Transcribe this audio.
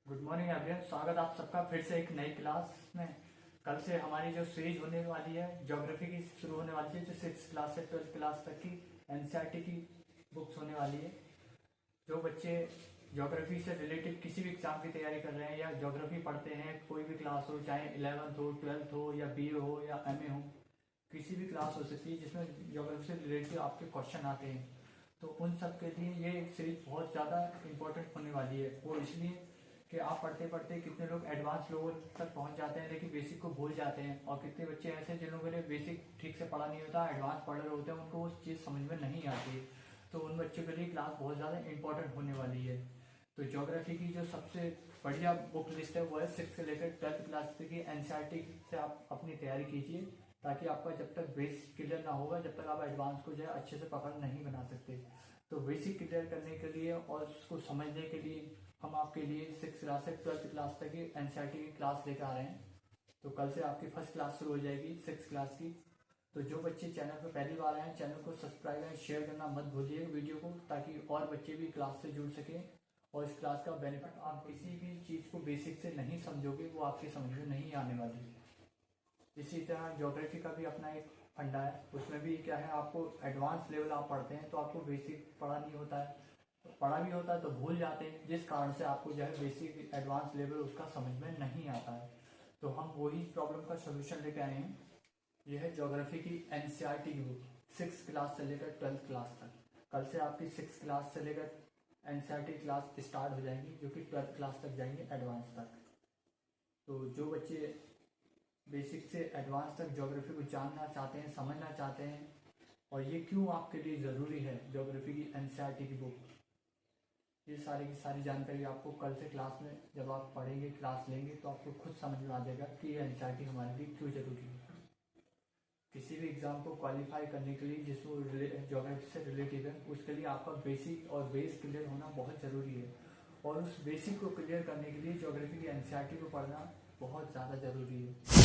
Good morning everyone, स्वागत आप सबका फिर से एक नई क्लास में। कल से हमारी जो सीरीज होने वाली है ज्योग्राफी की शुरू होने वाली है, जो 6th क्लास से 12th क्लास तक की एनसीईआरटी की बुक्स होने वाली है। जो बच्चे ज्योग्राफी से रिलेटेड किसी भी एग्जाम की तैयारी कर रहे हैं या ज्योग्राफी पढ़ते हैं, कोई भी क्लास हो, चाहे 11th हो, 12th हो या BA हो या MA हो, किसी भी क्लास हो सकती है जिसमें ज्योग्राफी से रिलेटेड आपके क्वेश्चन आते हैं, तो उन सब के लिए ये सीरीज बहुत ज़्यादा इम्पोर्टेंट होने वाली है। वो इसलिए कि आप पढ़ते पढ़ते कितने लोग एडवांस लेवल तक पहुंच जाते हैं लेकिन बेसिक को भूल जाते हैं, और कितने बच्चे ऐसे जिन लोगों ने बेसिक ठीक से पढ़ा नहीं होता, एडवांस पढ़ रहे होते हैं, उनको वो चीज़ समझ में नहीं आती। तो उन बच्चों के लिए क्लास बहुत ज़्यादा इंपॉर्टेंट होने वाली है। तो ज्योग्राफी की जो सबसे बढ़िया बुक लिस्ट है वो है 6 से लेकर 12th क्लास तक की एनसीईआरटी से आप अपनी तैयारी कीजिए, ताकि आपका जब तक बेसिक क्लियर ना होगा जब तक आप एडवांस को जो है अच्छे से पकड़ नहीं बना सकते। तो बेसिक क्लियर करने के लिए और उसको समझने के लिए हम आपके लिए 6 क्लास से 12th क्लास तक की एनसीईआरटी की क्लास लेकर आ रहे हैं। तो कल से आपकी फर्स्ट क्लास शुरू हो जाएगी 6 क्लास की। तो जो बच्चे चैनल पर पहली बार आए हैं, चैनल को सब्सक्राइब एंड शेयर करना मत भूलिए वीडियो को, ताकि और बच्चे भी क्लास से जुड़ सकें। और इस क्लास का बेनिफिट, आप किसी भी चीज़ को बेसिक से नहीं समझोगे वो आपकी समझ में नहीं आने वाली। इसी तरह ज्योग्राफी का भी अपना एक फंडा है, उसमें भी क्या है, आपको एडवांस लेवल आप पढ़ते हैं तो आपको बेसिक पढ़ा नहीं होता है, पढ़ा भी होता है तो भूल जाते हैं, जिस कारण से आपको जो है बेसिक एडवांस लेवल उसका समझ में नहीं आता है। तो हम वही प्रॉब्लम का सोल्यूशन लेके आए हैं। यह है ज्योग्राफी की एनसीईआरटी की बुक 6 क्लास से लेकर 12th क्लास तक। कल से आपकी 6 क्लास से लेकर एनसीईआरटी क्लास स्टार्ट हो जाएंगी, जो कि 12th क्लास तक जाएंगे, एडवांस तक। तो जो बच्चे बेसिक से एडवांस तक ज्योग्राफी को जानना चाहते हैं, समझना चाहते हैं, और ये क्यों आपके लिए ज़रूरी है ज्योग्राफी की एनसीईआरटी की बुक, ये सारी की सारी जानकारी आपको कल से क्लास में जब आप पढ़ेंगे, क्लास लेंगे, तो आपको खुद समझ में आ जाएगा कि ये एनसीईआरटी हमारे लिए क्यों ज़रूरी है। किसी भी एग्ज़ाम को क्वालिफाई करने के लिए जिसको ज्योग्राफी से रिलेटेड है, उसके लिए आपका बेसिक और बेस क्लियर होना बहुत ज़रूरी है। और उस बेसिक को क्लियर करने के लिए ज्योग्राफी की एनसीईआरटी को पढ़ना बहुत ज़्यादा ज़रूरी है।